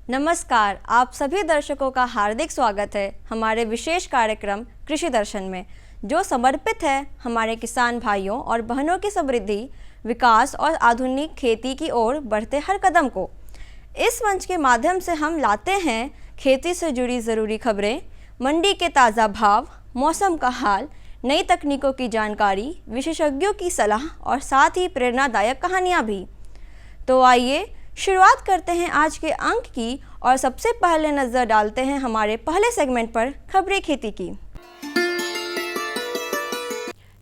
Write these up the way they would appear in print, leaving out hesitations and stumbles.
नमस्कार, आप सभी दर्शकों का हार्दिक स्वागत है हमारे विशेष कार्यक्रम कृषि दर्शन में, जो समर्पित है हमारे किसान भाइयों और बहनों की समृद्धि, विकास और आधुनिक खेती की ओर बढ़ते हर कदम को। इस मंच के माध्यम से हम लाते हैं खेती से जुड़ी ज़रूरी खबरें, मंडी के ताज़ा भाव, मौसम का हाल, नई तकनीकों की जानकारी, विशेषज्ञों की सलाह और साथ ही प्रेरणादायक कहानियाँ भी। तो आइए शुरुआत करते हैं आज के अंक की और सबसे पहले नजर डालते हैं हमारे पहले सेगमेंट पर, खबरें खेती की।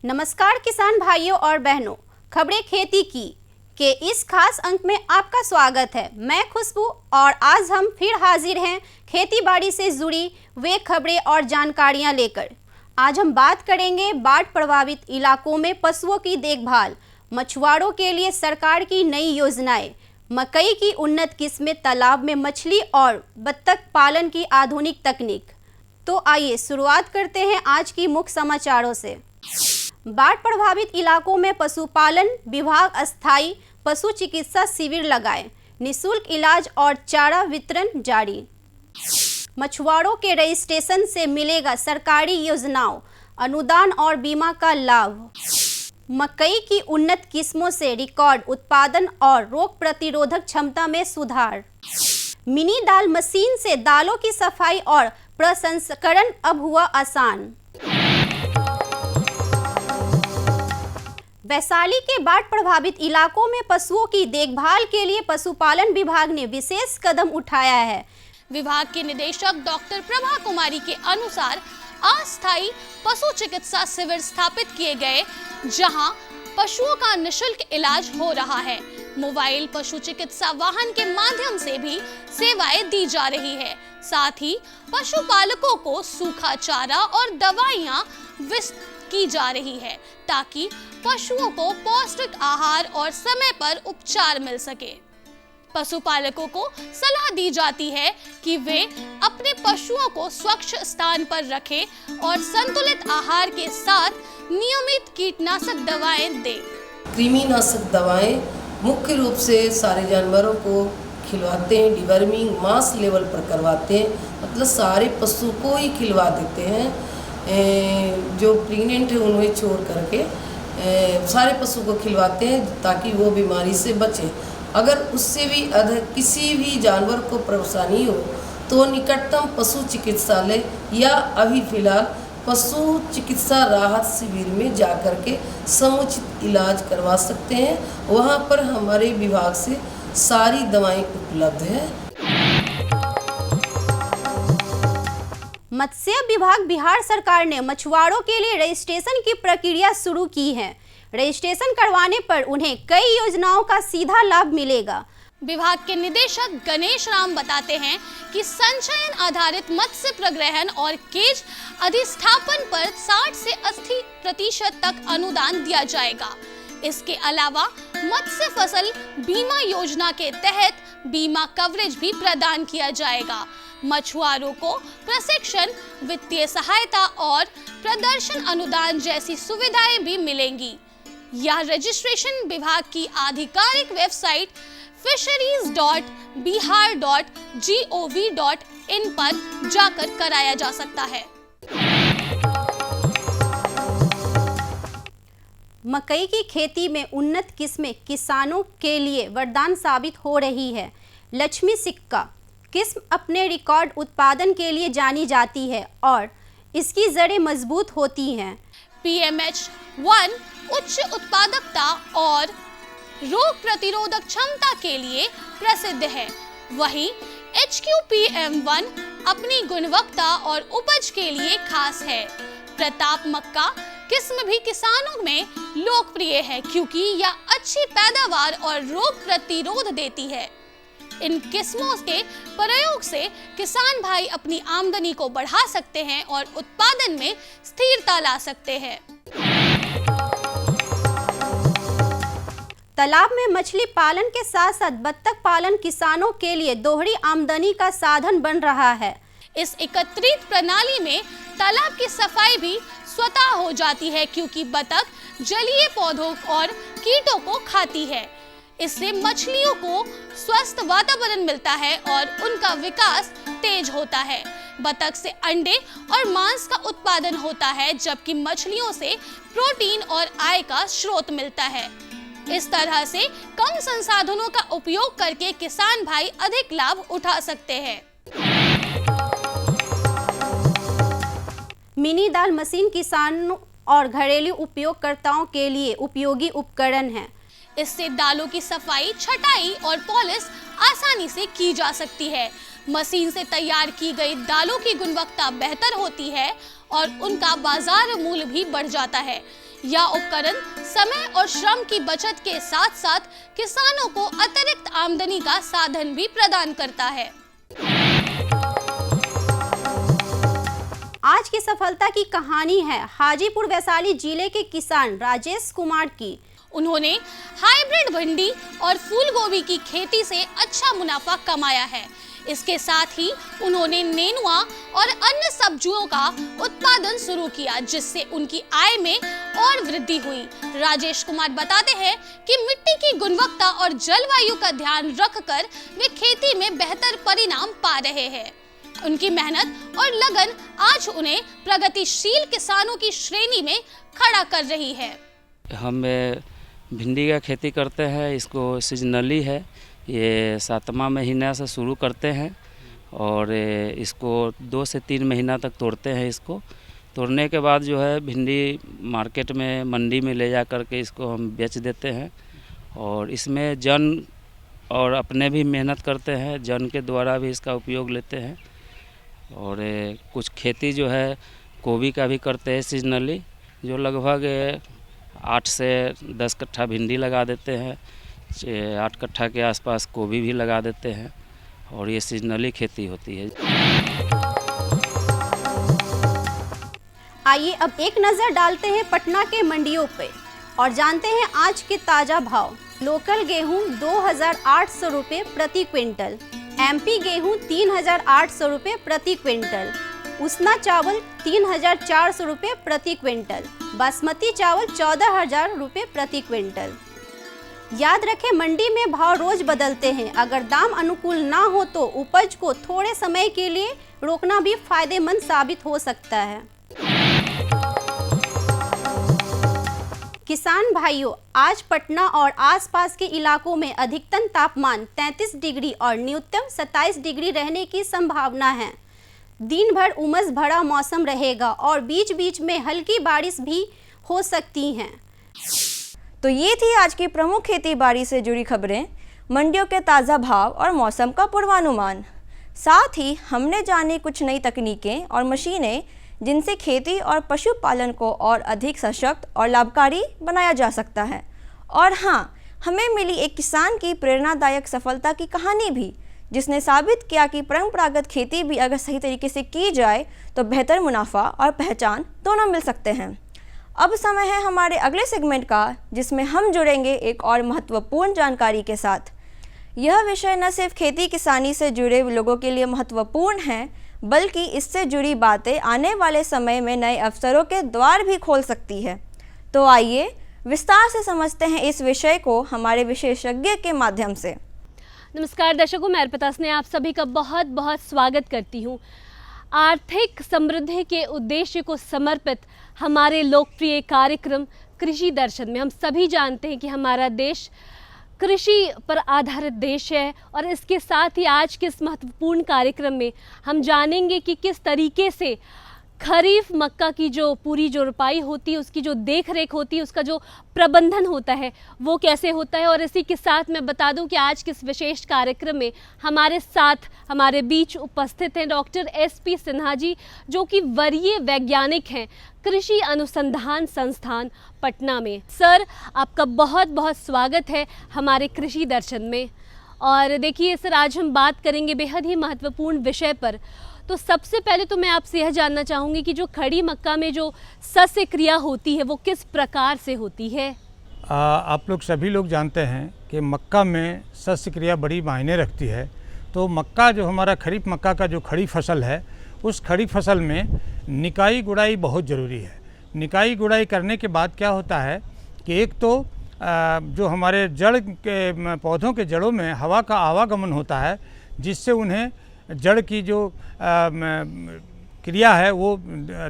नमस्कार किसान भाइयों और बहनों, खबरें खेती की के इस खास अंक में आपका स्वागत है। मैं खुशबू और आज हम फिर हाजिर हैं खेती बाड़ी से जुड़ी वे खबरें और जानकारियां लेकर। आज हम बात करेंगे बाढ़ प्रभावित इलाकों में पशुओं की देखभाल, मछुआरों के लिए सरकार की नई योजनाएं, मकई की उन्नत किस्में, तालाब में मछली और बत्तख पालन की आधुनिक तकनीक। तो आइए शुरुआत करते हैं आज की मुख्य समाचारों से। बाढ़ प्रभावित इलाकों में पशुपालन विभाग अस्थायी पशु चिकित्सा शिविर लगाए, निःशुल्क इलाज और चारा वितरण जारी। मछुआरों के रजिस्ट्रेशन से मिलेगा सरकारी योजनाओं, अनुदान और बीमा का लाभ। मकई की उन्नत किस्मों से रिकॉर्ड उत्पादन और रोग प्रतिरोधक क्षमता में सुधार। मिनी दाल मशीन से दालों की सफाई और प्रसंस्करण अब हुआ आसान। वैशाली के बाढ़ प्रभावित इलाकों में पशुओं की देखभाल के लिए पशुपालन विभाग ने विशेष कदम उठाया है। विभाग के निदेशक डॉक्टर प्रभा कुमारी के अनुसार अस्थायी पशु चिकित्सा शिविर स्थापित किए गए, जहां पशुओं का निःशुल्क इलाज हो रहा है। मोबाइल पशु चिकित्सा वाहन के माध्यम से भी सेवाएं दी जा रही है। साथ ही पशुपालकों को सूखा चारा और दवाइयां वितरित की जा रही है, ताकि पशुओं को पौष्टिक आहार और समय पर उपचार मिल सके। पशुपालकों को सलाह दी जाती है कि वे अपने पशुओं को स्वच्छ स्थान पर रखें और संतुलित आहार के साथ नियमित कीटनाशक दवाएं दें। कृमिनाशक दवाएं मुख्य रूप से सारे जानवरों को खिलवाते हैं, डिवर्मिंग मास लेवल पर करवाते हैं, मतलब सारे पशु को ही खिलवा देते हैं। जो प्रेग्नेंट है उन्हें छोड़ करके सारे पशु को खिलवाते हैं ताकि वो बीमारी से बचें। अगर उससे भी अधिक किसी भी जानवर को परेशानी हो तो निकटतम पशु चिकित्सालय या अभी फिलहाल पशु चिकित्सा राहत शिविर में जाकर के समुचित इलाज करवा सकते हैं। वहां पर हमारे विभाग से सारी दवाएं उपलब्ध है। मत्स्य विभाग बिहार सरकार ने मछुआरों के लिए रजिस्ट्रेशन की प्रक्रिया शुरू की है। रजिस्ट्रेशन करवाने पर उन्हें कई योजनाओं का सीधा लाभ मिलेगा। विभाग के निदेशक गणेश राम बताते हैं कि संचयन आधारित मत्स्य प्रग्रहण और केज अधिस्थापन पर 60 से 80% तक अनुदान दिया जाएगा। इसके अलावा मत्स्य फसल बीमा योजना के तहत बीमा कवरेज भी प्रदान किया जाएगा। मछुआरों को प्रशिक्षण, वित्तीय सहायता और प्रदर्शन अनुदान जैसी सुविधाएं भी मिलेंगी। यह रजिस्ट्रेशन विभाग की आधिकारिक वेबसाइट fisheries.bihar.gov.in पर जाकर कराया जा सकता है। मकई की खेती में उन्नत किस्में किसानों के लिए वरदान साबित हो रही है। लक्ष्मी सिक्का किस्म अपने रिकॉर्ड उत्पादन के लिए जानी जाती है और इसकी जड़ें मजबूत होती हैं। PMH1 उच्च उत्पादकता और रोग प्रतिरोधक क्षमता के लिए प्रसिद्ध है। वहीं HQPM1 अपनी गुणवत्ता और उपज के लिए खास है। प्रताप मक्का किस्म भी किसानों में लोकप्रिय है, क्योंकि यह अच्छी पैदावार और रोग प्रतिरोध देती है। इन किस्मों के प्रयोग से किसान भाई अपनी आमदनी को बढ़ा सकते हैं और उत्पादन में स्थिरता ला सकते हैं। तालाब में मछली पालन के साथ साथ बत्तख पालन किसानों के लिए दोहरी आमदनी का साधन बन रहा है। इस एकत्रित प्रणाली में तालाब की सफाई भी स्वतः हो जाती है, क्योंकि बतख जलीय पौधों और कीटों को खाती है। इससे मछलियों को स्वस्थ वातावरण मिलता है और उनका विकास तेज होता है। बतख से अंडे और मांस का उत्पादन होता है, जबकि मछलियों से प्रोटीन और आय का स्रोत मिलता है। इस तरह से कम संसाधनों का उपयोग करके किसान भाई अधिक लाभ उठा सकते हैं। मिनी दाल मशीन किसानों और घरेलू उपयोगकर्ताओं के लिए उपयोगी उपकरण है। इससे दालों की सफाई, छटाई और पॉलिश आसानी से की जा सकती है। मशीन से तैयार की गई दालों की गुणवत्ता बेहतर होती है और उनका बाजार मूल्य भी बढ़ जाता है। यह उपकरण समय और श्रम की बचत के साथ साथ किसानों को अतिरिक्त आमदनी का साधन भी प्रदान करता है। आज की सफलता की कहानी है हाजीपुर वैशाली जिले के किसान राजेश कुमार की। उन्होंने हाइब्रिड भिंडी और फूल गोभी की खेती से अच्छा मुनाफा कमाया है। इसके साथ ही उन्होंने नेनुआ और अन्य सब्जियों का उत्पादन शुरू किया, जिससे उनकी आय में और वृद्धि हुई। राजेश कुमार बताते हैं कि मिट्टी की गुणवत्ता और जलवायु का ध्यान रखकर वे खेती में बेहतर परिणाम पा रहे हैं। उनकी मेहनत और लगन आज उन्हें प्रगतिशील किसानों की श्रेणी में खड़ा कर रही है। हम भिंडी का खेती करते हैं, इसको सीजनली है, ये 7वां महीना से शुरू करते हैं और इसको 2 से 3 महीना तक तोड़ते हैं। इसको तोड़ने के बाद जो है भिंडी मार्केट में, मंडी में ले जा कर के इसको हम बेच देते हैं। और इसमें जन और अपने भी मेहनत करते हैं, जन के द्वारा भी इसका उपयोग लेते हैं। और कुछ खेती जो है गोभी का भी करते हैं सीजनली, जो लगभग 8 से 10 कट्ठा भिंडी लगा देते हैं, 8 कट्ठा के आसपास गोभी भी लगा देते हैं और ये सीजनली खेती होती है। आइए अब एक नजर डालते हैं पटना के मंडियों पे और जानते हैं आज के ताजा भाव। लोकल गेहूं 2800 रुपये प्रति क्विंटल, एमपी गेहूं 3800 रुपये प्रति क्विंटल, उसना चावल 3400 रुपये प्रति क्विंटल, बासमती चावल 14000 रुपये प्रति क्विंटल। याद रखें, मंडी में भाव रोज बदलते हैं। अगर दाम अनुकूल ना हो तो उपज को थोड़े समय के लिए रोकना भी फायदेमंद साबित हो सकता है। किसान भाइयों, आज पटना और आसपास के इलाकों में अधिकतम तापमान 33 डिग्री और न्यूनतम 27 डिग्री रहने की संभावना है। दिन भर उमस भरा मौसम रहेगा और बीच बीच में हल्की बारिश भी हो सकती हैं। तो ये थी आज की प्रमुख खेती बाड़ी से जुड़ी खबरें, मंडियों के ताज़ा भाव और मौसम का पूर्वानुमान। साथ ही हमने जानी कुछ नई तकनीकें और मशीनें जिनसे खेती और पशुपालन को और अधिक सशक्त और लाभकारी बनाया जा सकता है। और हाँ, हमें मिली एक किसान की प्रेरणादायक सफलता की कहानी भी, जिसने साबित किया कि परंपरागत खेती भी अगर सही तरीके से की जाए तो बेहतर मुनाफा और पहचान दोनों मिल सकते हैं। अब समय है हमारे अगले सेगमेंट का, जिसमें हम जुड़ेंगे एक और महत्वपूर्ण जानकारी के साथ। यह विषय न सिर्फ खेती किसानी से जुड़े लोगों के लिए महत्वपूर्ण है, बल्कि इससे जुड़ी बातें आने वाले समय में नए अवसरों के द्वार भी खोल सकती है। तो आइए विस्तार से समझते हैं इस विषय को हमारे विशेषज्ञ के माध्यम से। नमस्कार दर्शकों, मैं अर्पिता स्नेहा आप सभी का बहुत बहुत स्वागत करती हूँ। आर्थिक समृद्धि के उद्देश्य को समर्पित हमारे लोकप्रिय कार्यक्रम कृषि दर्शन में हम सभी जानते हैं कि हमारा देश कृषि पर आधारित देश है और इसके साथ ही आज के इस महत्वपूर्ण कार्यक्रम में हम जानेंगे कि किस तरीके से खरीफ मक्का की जो पूरी जो रोपाई होती है, उसकी जो देख रेख होती है, उसका जो प्रबंधन होता है वो कैसे होता है। और इसी के साथ मैं बता दूं कि आज के इस विशेष कार्यक्रम में हमारे साथ हमारे बीच उपस्थित हैं डॉक्टर SP सिन्हा जी, जो कि वरीय वैज्ञानिक हैं कृषि अनुसंधान संस्थान पटना में। सर, आपका बहुत बहुत स्वागत है हमारे कृषि दर्शन में। और देखिए सर, आज हम बात करेंगे बेहद ही महत्वपूर्ण विषय पर। तो सबसे पहले तो मैं आपसे यह जानना चाहूँगी कि जो खड़ी मक्का में जो सस्य क्रिया होती है वो किस प्रकार से होती है। आप लोग सभी लोग जानते हैं कि मक्का में सस्य क्रिया बड़ी मायने रखती है। तो मक्का जो हमारा खरीफ मक्का का जो खड़ी फसल है उस खड़ी फसल में निकाई गुड़ाई बहुत ज़रूरी है। निकाई गुड़ाई करने के बाद क्या होता है कि एक तो जो हमारे जड़ के पौधों के जड़ों में हवा का आवागमन होता है, जिससे उन्हें जड़ की जो क्रिया है वो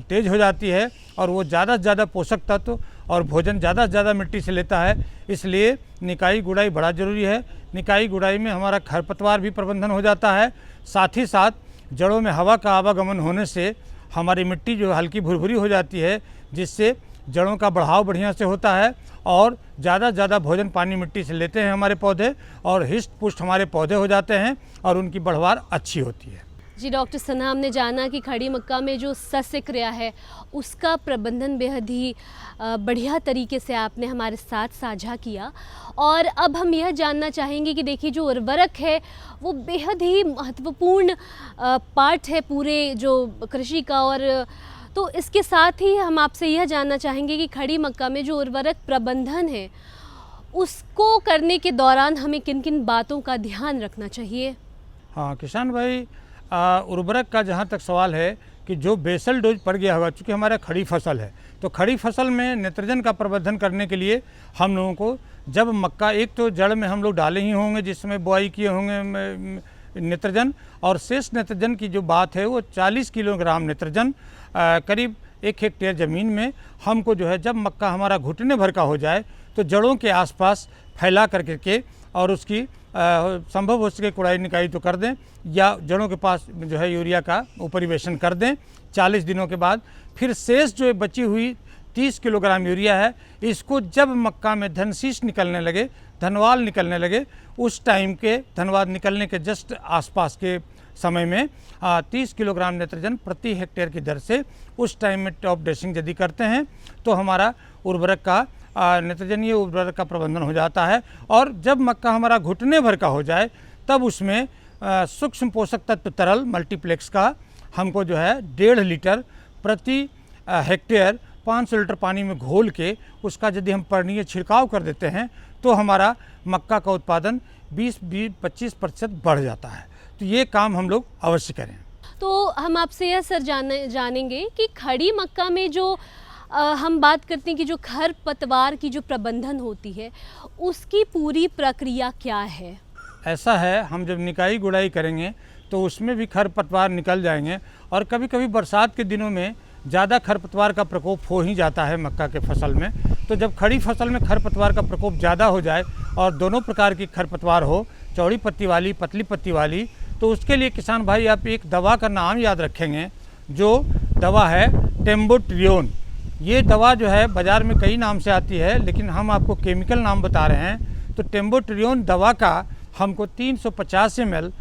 तेज़ हो जाती है और वो ज़्यादा से ज़्यादा पोषक तत्व और भोजन ज़्यादा से ज़्यादा मिट्टी से लेता है। इसलिए निकाई गुड़ाई बड़ा ज़रूरी है। निकाई गुड़ाई में हमारा खरपतवार भी प्रबंधन हो जाता है, साथ ही साथ जड़ों में हवा का आवागमन होने से हमारी मिट्टी जो हल्की भुरभुरी हो जाती है, जिससे जड़ों का बढ़ाव बढ़िया से होता है और ज़्यादा से ज़्यादा भोजन पानी मिट्टी से लेते हैं हमारे पौधे और हिष्ट पुष्ट हमारे पौधे हो जाते हैं और उनकी बढ़वार अच्छी होती है। जी डॉक्टर सन्हा, हमने जाना कि खड़ी मक्का में जो सस्य क्रिया है उसका प्रबंधन बेहद ही बढ़िया तरीके से आपने हमारे साथ साझा किया। और अब हम यह जानना चाहेंगे कि देखिए जो उर्वरक है वो बेहद ही महत्वपूर्ण पार्ट है पूरे जो कृषि का, और तो इसके साथ ही हम आपसे यह जानना चाहेंगे कि खड़ी मक्का में जो उर्वरक प्रबंधन है उसको करने के दौरान हमें किन किन बातों का ध्यान रखना चाहिए। हाँ किसान भाई, उर्वरक का जहाँ तक सवाल है कि जो बेसल डोज पड़ गया होगा, चूँकि हमारा खड़ी फसल है तो खड़ी फसल में नाइट्रोजन का प्रबंधन करने के लिए हम लोगों को जब मक्का एक तो जड़ में हम लोग डाले ही होंगे जिसमें बुआई किए होंगे नाइट्रोजन, और शेष नाइट्रोजन की जो बात है वो 40 किलोग्राम नाइट्रोजन करीब 1 हेक्टेयर ज़मीन में हमको जो है जब मक्का हमारा घुटने भर का हो जाए तो जड़ों के आसपास फैला करके और उसकी संभव हो सके कुड़ाई निकाई तो कर दें या जड़ों के पास जो है यूरिया का उपरिवेशन कर दें। 40 दिनों के बाद फिर शेष जो बची हुई 30 किलोग्राम यूरिया है, इसको जब मक्का में धनशीष निकलने लगे, धनवाल निकलने लगे, उस टाइम के धनवाल निकलने के जस्ट आसपास के समय में 30 किलोग्राम नाइट्रोजन प्रति हेक्टेयर की दर से उस टाइम में टॉप ड्रेसिंग यदि करते हैं तो हमारा उर्वरक का नाइट्रोजनीय उर्वरक का प्रबंधन हो जाता है। और जब मक्का हमारा घुटने भर का हो जाए तब उसमें सूक्ष्म पोषक तत्व तरल मल्टीप्लेक्स का हमको जो है 1.5 लीटर प्रति हेक्टेयर 500 लीटर पानी में घोल के उसका यदि हम पर्णीय छिड़काव कर देते हैं तो हमारा मक्का का उत्पादन 20-25% बढ़ जाता है। तो ये काम हम लोग अवश्य करें। तो हम आपसे यह सर जानेंगे कि खड़ी मक्का में जो हम बात करते हैं कि जो खरपतवार की जो प्रबंधन होती है उसकी पूरी प्रक्रिया क्या है। ऐसा है, हम जब निकाई गुड़ाई करेंगे तो उसमें भी खरपतवार निकल जाएंगे और कभी कभी बरसात के दिनों में ज़्यादा खरपतवार का प्रकोप हो ही जाता है मक्का के फसल में। तो जब खड़ी फसल में खरपतवार का प्रकोप ज़्यादा हो जाए और दोनों प्रकार की खरपतवार हो, चौड़ी पत्ती वाली, पतली पत्ती वाली, तो उसके लिए किसान भाई आप एक दवा का नाम याद रखेंगे, जो दवा है टेम्बोट्रियोन। ये दवा जो है बाज़ार में कई नाम से आती है लेकिन हम आपको केमिकल नाम बता रहे हैं। तो टेम्बोट्रियोन दवा का हमको 350 ml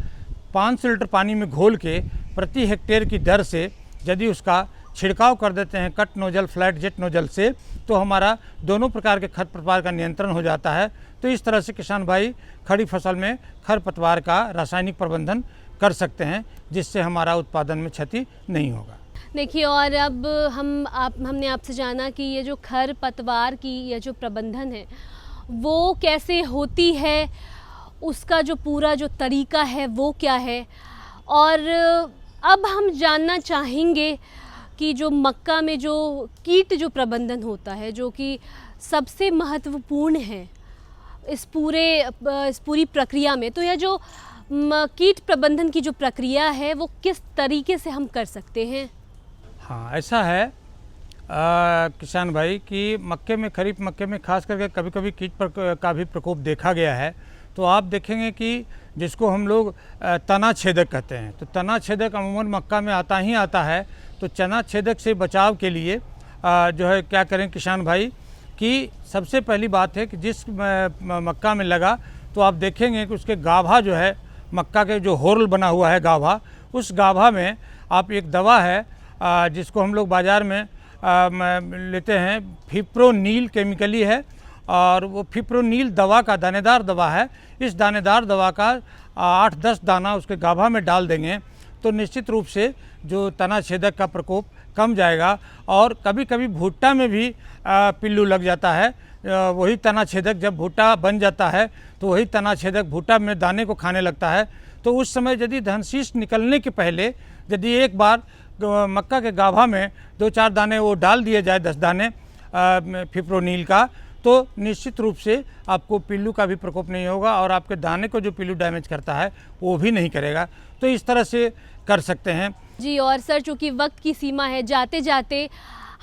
500 लीटर पानी में घोल के प्रति हेक्टेयर की दर से यदि उसका छिड़काव कर देते हैं cut nozzle flat jet nozzle से, तो हमारा दोनों प्रकार के खरपतवार का नियंत्रण हो जाता है। तो इस तरह से किसान भाई खड़ी फसल में खरपतवार का रासायनिक प्रबंधन कर सकते हैं जिससे हमारा उत्पादन में क्षति नहीं होगा। देखिए, और अब हमने आपसे जाना कि ये जो खरपतवार की ये जो प्रबंधन है वो कैसे होती है, उसका जो पूरा जो तरीका है वो क्या है। और अब हम जानना चाहेंगे कि जो मक्का में जो कीट जो प्रबंधन होता है जो कि सबसे महत्वपूर्ण है इस पूरी प्रक्रिया में, तो यह जो कीट प्रबंधन की जो प्रक्रिया है वो किस तरीके से हम कर सकते हैं। हाँ, ऐसा है किसान भाई कि मक्के में, खरीफ मक्के में खास करके कभी कभी कीट का भी प्रकोप देखा गया है। तो आप देखेंगे कि जिसको हम लोग तना छेदक कहते हैं, तो तना छेदक अमूमन मक्का में आता ही आता है। तो तना छेदक से बचाव के लिए जो है क्या करें किसान भाई कि सबसे पहली बात है कि जिस मक्का में लगा तो आप देखेंगे कि उसके गाभा जो है, मक्का के जो होर्ल बना हुआ है गाभा, उस गाभा में आप एक दवा है जिसको हम लोग बाज़ार में लेते हैं, फिप्रोनिल केमिकली है, और वो फिप्रोनिल दवा का दानेदार दवा है। इस दानेदार दवा का 8-10 दाना उसके गाभा में डाल देंगे तो निश्चित रूप से जो तना छेदक का प्रकोप कम जाएगा। और कभी कभी भुट्टा में भी पिल्लू लग जाता है। वही तना छेदक जब भुट्टा बन जाता है तो वही तना छेदक भुट्टा में दाने को खाने लगता है। तो उस समय यदि धनशीष निकलने के पहले यदि एक बार मक्का के गाभा में 2-4 दाने वो डाल दिए जाए, 10 दाने फिप्रोनिल का, तो निश्चित रूप से आपको पिल्लू का भी प्रकोप नहीं होगा और आपके दाने को जो पिल्लू डैमेज करता है वो भी नहीं करेगा। तो इस तरह से कर सकते हैं जी। और सर, चूँकि वक्त की सीमा है, जाते जाते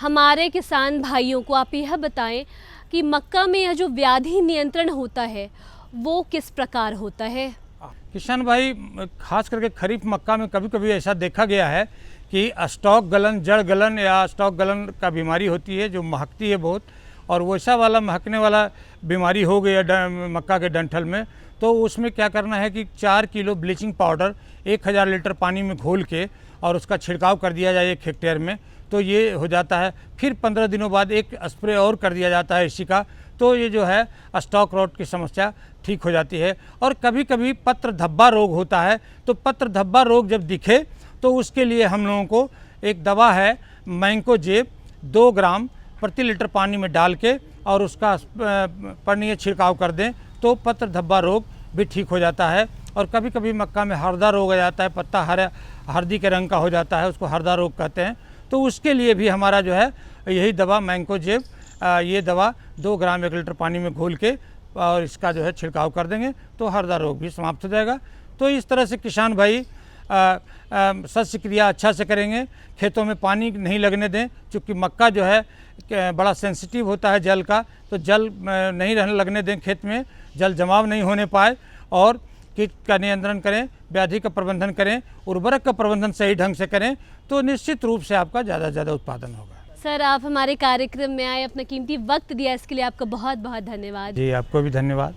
हमारे किसान भाइयों को आप यह बताएं कि मक्का में यह जो व्याधि नियंत्रण होता है वो किस प्रकार होता है? किसान भाई, खास करके खरीफ मक्का में कभी कभी ऐसा देखा गया है कि स्टॉक गलन, जड़ गलन या स्टॉक गलन का बीमारी होती है जो महकती है बहुत, और वैसा वाला महकने वाला बीमारी हो गया मक्का के डंठल में, तो उसमें क्या करना है कि 4 किलो ब्लीचिंग पाउडर 1000 लीटर पानी में घोल के और उसका छिड़काव कर दिया जाए 1 हेक्टेयर में, तो ये हो जाता है। फिर 15 दिनों बाद एक स्प्रे और कर दिया जाता है इसी का, तो ये जो है स्टॉक रॉट की समस्या ठीक हो जाती है। और कभी कभी पत्र धब्बा रोग होता है, तो पत्र धब्बा रोग जब दिखे तो उसके लिए हम लोगों को एक दवा है मैंकोजेब 2 ग्राम प्रति लीटर पानी में डाल के और उसका पर्णीय छिड़काव कर दें तो पत्र धब्बा रोग भी ठीक हो जाता है। और कभी कभी मक्का में हरदा रोग आ जाता है, पत्ता हरदी के रंग का हो जाता है, उसको हरदा रोग कहते हैं, तो उसके लिए भी हमारा जो है यही दवा मैंकोजेब, ये दवा 2 ग्राम 1 लीटर पानी में घोल के और इसका जो है छिड़काव कर देंगे तो हरदा रोग भी समाप्त हो जाएगा। तो इस तरह से किसान भाई शस्य क्रिया अच्छा से करेंगे, खेतों में पानी नहीं लगने दें, क्योंकि मक्का जो है बड़ा सेंसिटिव होता है जल का, तो जल नहीं लगने दें, खेत में जल जमाव नहीं होने पाए, और कीट का नियंत्रण करें, व्याधि का प्रबंधन करें, उर्वरक का प्रबंधन सही ढंग से करें, तो निश्चित रूप से आपका ज़्यादा से ज़्यादा उत्पादन होगा। सर, आप हमारे कार्यक्रम में आए, अपना कीमती वक्त दिया, इसके लिए आपका बहुत बहुत धन्यवाद। जी, आपको भी धन्यवाद।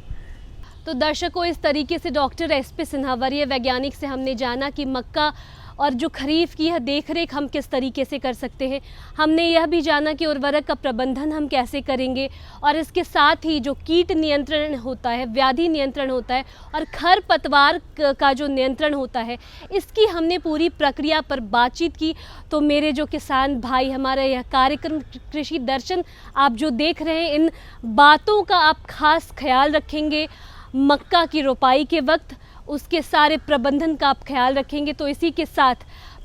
तो दर्शकों, इस तरीके से डॉक्टर SP सिन्हा वरीय वैज्ञानिक से हमने जाना कि मक्का और जो खरीफ की यह देखरेख हम किस तरीके से कर सकते हैं। हमने यह भी जाना कि उर्वरक का प्रबंधन हम कैसे करेंगे, और इसके साथ ही जो कीट नियंत्रण होता है, व्याधि नियंत्रण होता है और खरपतवार का जो नियंत्रण होता है, इसकी हमने पूरी प्रक्रिया पर बातचीत की। तो मेरे जो किसान भाई, हमारा यह कार्यक्रम कृषि दर्शन आप जो देख रहे हैं, इन बातों का आप खास ख्याल रखेंगे। मक्का की रोपाई के वक्त उसके सारे प्रबंधन का आप ख्याल रखेंगे। तो इसी के साथ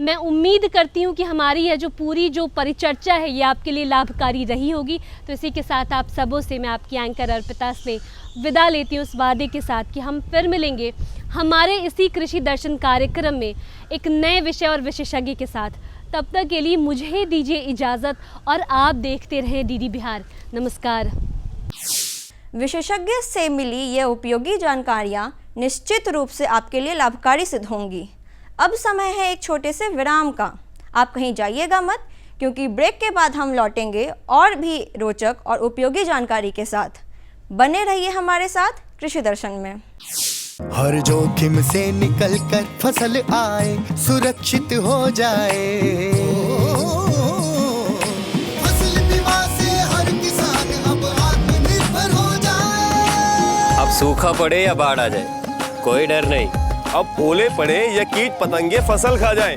मैं उम्मीद करती हूँ कि हमारी यह जो पूरी जो परिचर्चा है ये आपके लिए लाभकारी रही होगी। तो इसी के साथ आप सबों से मैं आपकी एंकर अर्पिता से विदा लेती हूँ, इस वादे के साथ कि हम फिर मिलेंगे हमारे इसी कृषि दर्शन कार्यक्रम में एक नए विषय और विशेषज्ञ के साथ। तब तक के लिए मुझे दीजिए इजाज़त और आप देखते रहें DD बिहार। नमस्कार। विशेषज्ञ से मिली ये उपयोगी जानकारियाँ निश्चित रूप से आपके लिए लाभकारी सिद्ध होंगी। अब समय है एक छोटे से विराम का। आप कहीं जाइएगा मत, क्योंकि ब्रेक के बाद हम लौटेंगे और भी रोचक और उपयोगी जानकारी के साथ। बने रहिए हमारे साथ कृषि दर्शन में। हर जोखिम से निकल कर फसल आए, सुरक्षित हो जाए, फसल बीमा से हर किसान अब आत्मनिर्भर हो जाए। अब सूखा पड़े या बाढ़ आ जाए कोई डर नहीं, अब ओले पड़े या कीट पतंगे फसल खा जाए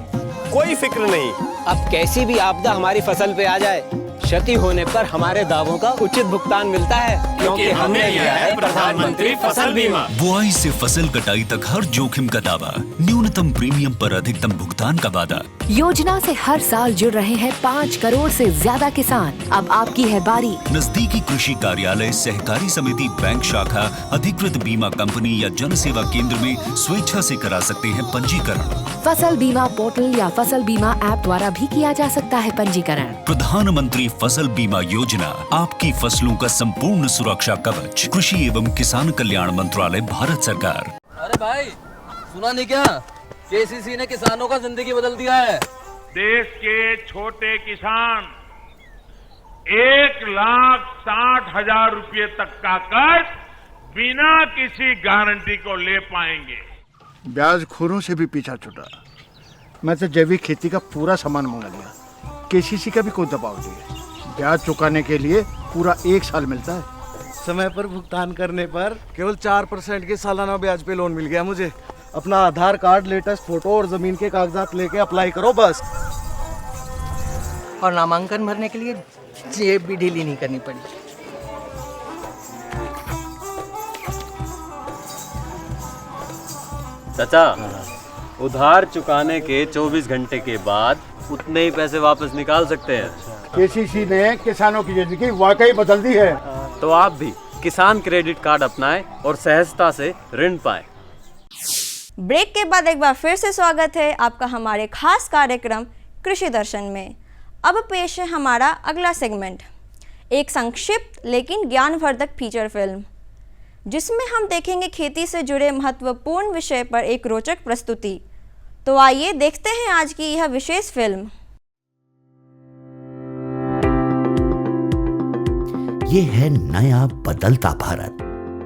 कोई फिक्र नहीं। अब कैसी भी आपदा हमारी फसल पे आ जाए, क्षति होने पर हमारे दावों का उचित भुगतान मिलता है, क्योंकि हमने लिया है प्रधानमंत्री फसल बीमा। बुआई से फसल कटाई तक हर जोखिम का दावा, न्यूनतम प्रीमियम पर अधिकतम भुगतान का वादा। योजना से हर साल जुड़ रहे हैं 5 करोड़ से ज्यादा किसान। अब आपकी है बारी। नजदीकी कृषि कार्यालय, सहकारी समिति, बैंक शाखा, अधिकृत बीमा कंपनी या जन सेवा केंद्र में स्वेच्छा से करा सकते हैं पंजीकरण। फसल बीमा पोर्टल या फसल बीमा ऐप द्वारा भी किया जा सकता है पंजीकरण। प्रधानमंत्री फसल बीमा योजना, आपकी फसलों का संपूर्ण सुरक्षा कवच। कृषि एवं किसान कल्याण मंत्रालय, भारत सरकार। अरे भाई, सुना नहीं क्या? KCC ने किसानों का जिंदगी बदल दिया है। देश के छोटे किसान 1,60,000 रुपये तक का कर्ज बिना किसी गारंटी को ले पाएंगे। ब्याज खोरों से भी पीछा छुटा। मैं तो जैविक खेती का पूरा सामान मंगा लिया। KCC का भी कोई दबाव नहीं है। ब्याज चुकाने के लिए पूरा 1 साल मिलता है। समय पर भुगतान करने पर केवल 4% के सालाना ब्याज पे लोन मिल गया मुझे। अपना आधार कार्ड, लेटेस्ट फोटो और जमीन के कागजात लेके अप्लाई करो बस। और नामांकन भरने के लिए जेब भी ढीली नहीं करनी पड़ी। चाचा, उधार चुकाने के 24 घंटे के बाद उतने ही पैसे वापस निकाल सकते हैं। केसीसी ने किसानों की जिंदगी वाकई बदल दी है। तो आप भी किसान क्रेडिट कार्ड अपनाएं और सहजता से ऋण पाएं। ब्रेक के बाद एक बार फिर से स्वागत है आपका हमारे खास कार्यक्रम कृषि दर्शन में। अब पेश है हमारा अगला सेगमेंट, एक संक्षिप्त लेकिन ज्ञानवर्धक फीचर फिल्म, जिसमें हम देखेंगे खेती से जुड़े महत्वपूर्ण विषय पर एक रोचक प्रस्तुति। तो आइए देखते हैं आज की यह विशेष फिल्म। ये है नया बदलता भारत,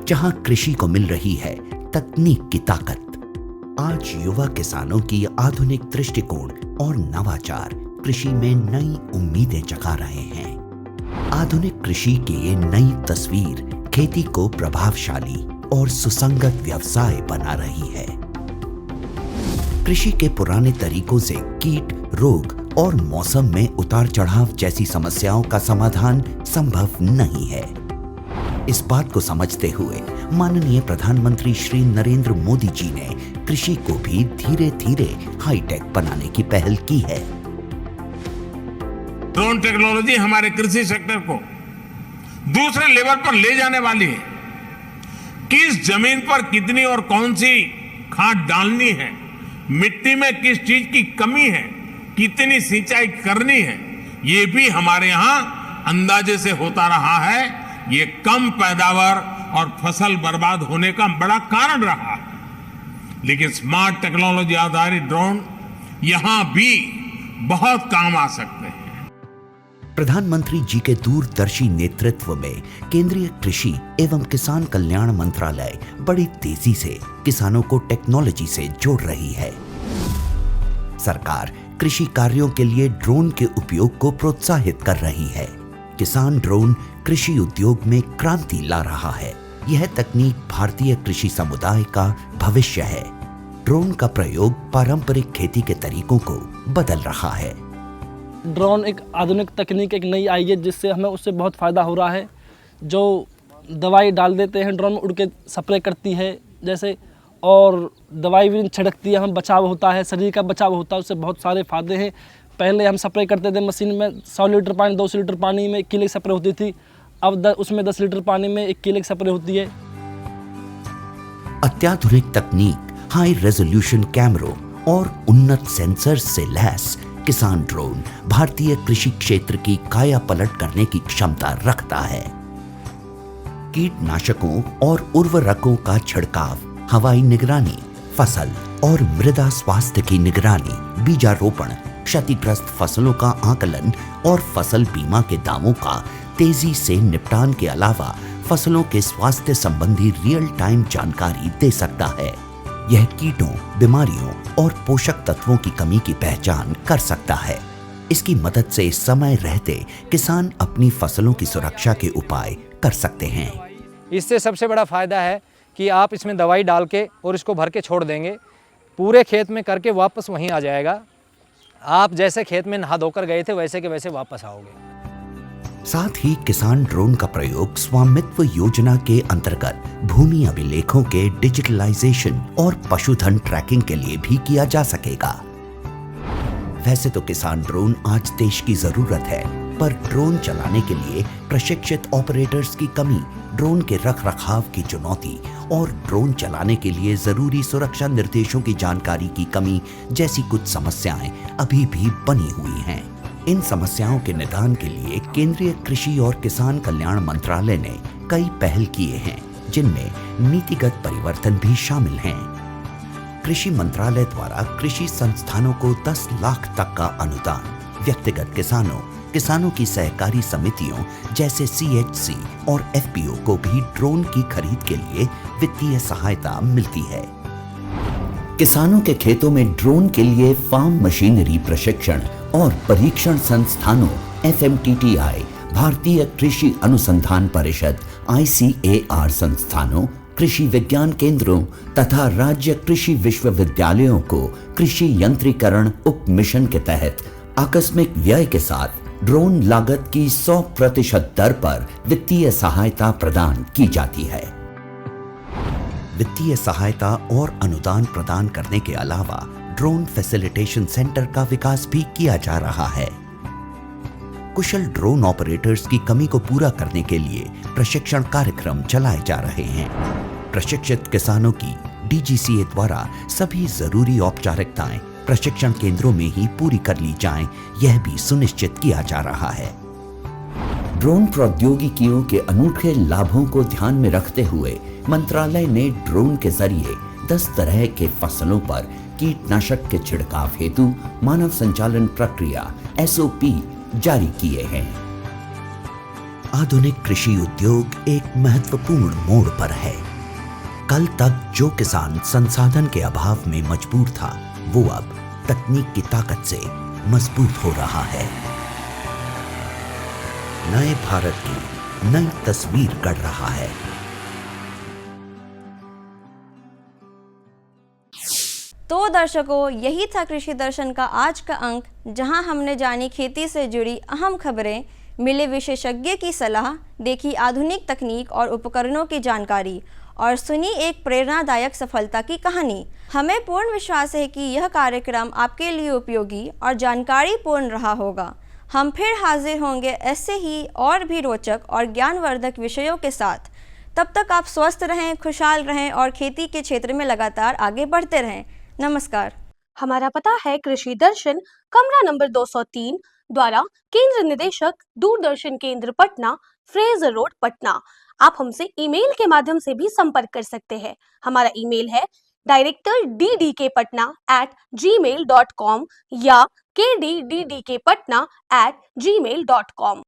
जहां कृषि को मिल रही है तकनीक की ताकत। आज युवा किसानों की आधुनिक दृष्टिकोण और नवाचार कृषि में नई उम्मीदें जगा रहे हैं। आधुनिक कृषि की ये नई तस्वीर खेती को प्रभावशाली और सुसंगत व्यवसाय बना रही है। कृषि के पुराने तरीकों से कीट, रोग और मौसम में उतार चढ़ाव जैसी समस्याओं का समाधान संभव नहीं है। इस बात को समझते हुए माननीय प्रधानमंत्री श्री नरेंद्र मोदी जी ने कृषि को भी धीरे धीरे हाईटेक बनाने की पहल की है। ड्रोन टेक्नोलॉजी हमारे कृषि सेक्टर को दूसरे लेवल पर ले जाने वाली है। किस जमीन पर कितनी और कौन सी खाद डालनी है, मिट्टी में किस चीज की कमी है, कितनी सिंचाई करनी है, ये भी हमारे यहाँ अंदाजे से होता रहा है। ये कम पैदावार और फसल बर्बाद होने का बड़ा कारण रहा है। लेकिन स्मार्ट टेक्नोलॉजी आधारित ड्रोन यहां भी बहुत काम आ सकते हैं। प्रधानमंत्री जी के दूरदर्शी नेतृत्व में केंद्रीय कृषि एवं किसान कल्याण मंत्रालय बड़ी तेजी से किसानों को टेक्नोलॉजी से जोड़ रही है। सरकार कृषि कार्यों के लिए ड्रोन के उपयोग को प्रोत्साहित कर रही है। किसान ड्रोन कृषि उद्योग में क्रांति ला रहा है। यह तकनीक भारतीय कृषि समुदाय का भविष्य है। ड्रोन का प्रयोग पारंपरिक खेती के तरीकों को बदल रहा है। ड्रोन एक आधुनिक तकनीक एक नई आई है, जिससे हमें उससे बहुत फ़ायदा हो रहा है। जो दवाई डाल देते हैं ड्रोन में उड़ के स्प्रे करती है जैसे, और दवाई भी छिड़कती है, हम बचाव होता है, शरीर का बचाव होता है, उससे बहुत सारे फ़ायदे हैं। पहले हम स्प्रे करते थे मशीन में 100 लीटर पानी 200 लीटर पानी में 1 किलो स्प्रे होती थी, अब उसमें 10 लीटर पानी में 1 किलो स्प्रे होती है। अत्याधुनिक तकनीक, हाई रेजोल्यूशन कैमरों और उन्नत सेंसर से लैस किसान ड्रोन भारतीय कृषि क्षेत्र की काया पलट करने की क्षमता रखता है। कीटनाशकों और उर्वरकों का छिड़काव, हवाई निगरानी, फसल और मृदा स्वास्थ्य की निगरानी, बीजारोपण, क्षतिग्रस्त फसलों का आकलन और फसल बीमा के दावों का तेजी से निपटान के अलावा फसलों के स्वास्थ्य संबंधी रियल टाइम जानकारी दे सकता है। यह कीटों, बीमारियों और पोषक तत्वों की कमी की पहचान कर सकता है। इसकी मदद से समय रहते किसान अपनी फसलों की सुरक्षा के उपाय कर सकते हैं। इससे सबसे बड़ा फायदा है कि आप इसमें दवाई डाल के और इसको भर के छोड़ देंगे, पूरे खेत में करके वापस वहीं आ जाएगा। आप जैसे खेत में नहा धोकर गए थे वैसे के वैसे वापस आओगे। साथ ही किसान ड्रोन का प्रयोग स्वामित्व योजना के अंतर्गत भूमि अभिलेखों के डिजिटलाइजेशन और पशुधन ट्रैकिंग के लिए भी किया जा सकेगा। वैसे तो किसान ड्रोन आज देश की जरूरत है, पर ड्रोन चलाने के लिए प्रशिक्षित ऑपरेटर्स की कमी, ड्रोन के रखरखाव की चुनौती और ड्रोन चलाने के लिए जरूरी सुरक्षा निर्देशों की जानकारी की कमी जैसी कुछ समस्याएं अभी भी बनी हुई हैं। इन समस्याओं के निदान के लिए केंद्रीय कृषि और किसान कल्याण मंत्रालय ने कई पहल किए हैं, जिनमें नीतिगत परिवर्तन भी शामिल हैं। कृषि मंत्रालय द्वारा कृषि संस्थानों को 10 लाख तक का अनुदान, व्यक्तिगत किसानों की सहकारी समितियों जैसे CHC और FPO को भी ड्रोन की खरीद के लिए वित्तीय सहायता मिलती है। किसानों के खेतों में ड्रोन के लिए फार्म मशीनरी प्रशिक्षण और परीक्षण संस्थानों FMTTI, भारतीय कृषि अनुसंधान परिषद ICAR संस्थानों, कृषि विज्ञान केंद्रों तथा राज्य कृषि विश्वविद्यालयों को कृषि यंत्रीकरण उप मिशन के तहत आकस्मिक व्यय के साथ ड्रोन लागत की 100% दर पर वित्तीय सहायता प्रदान की जाती है। वित्तीय सहायता और अनुदान प्रदान करने के अलावा ड्रोन फैसिलिटेशन सेंटर का विकास भी किया जा रहा है। कुशल ड्रोन ऑपरेटर्स की कमी को पूरा करने के लिए प्रशिक्षण कार्यक्रम चलाए जा रहे हैं। प्रशिक्षित किसानों की DGCA द्वारा सभी जरूरी औपचारिकताएं प्रशिक्षण केंद्रों में ही पूरी कर ली जाएं, यह भी सुनिश्चित किया जा रहा है। ड्रोन प्रौद्योगिकियों के अनूठे लाभों को ध्यान में रखते हुए मंत्रालय ने ड्रोन के जरिए 10 तरह के फसलों पर कीटनाशक के छिड़काव हेतु मानव संचालन प्रक्रिया SOP जारी किए हैं। आधुनिक कृषि उद्योग एक महत्वपूर्ण मोड़ पर है। कल तक जो किसान संसाधन के अभाव में मजबूर था, वो अब तकनीक की ताकत से मजबूत हो रहा है। नए भारत की नई तस्वीर गढ़ रहा है। तो दर्शकों, यही था कृषि दर्शन का आज का अंक, जहां हमने जानी खेती से जुड़ी अहम खबरें, मिले विशेषज्ञ की सलाह, देखी आधुनिक तकनीक और उपकरणों की जानकारी और सुनी एक प्रेरणादायक सफलता की कहानी। हमें पूर्ण विश्वास है कि यह कार्यक्रम आपके लिए उपयोगी और जानकारी पूर्ण रहा होगा। हम फिर हाजिर होंगे ऐसे ही और भी रोचक और ज्ञानवर्धक विषयों के साथ। तब तक आप स्वस्थ रहें, खुशहाल रहें और खेती के क्षेत्र में लगातार आगे बढ़ते रहें। नमस्कार। हमारा पता है कृषि दर्शन, कमरा नंबर 203, द्वारा केंद्र निदेशक, दूरदर्शन केंद्र पटना, फ्रेजर रोड, पटना। आप हमसे ईमेल के माध्यम से भी संपर्क कर सकते हैं। हमारा ईमेल है directorddkpatna@gmail.com या kddkpatna@gmail.com।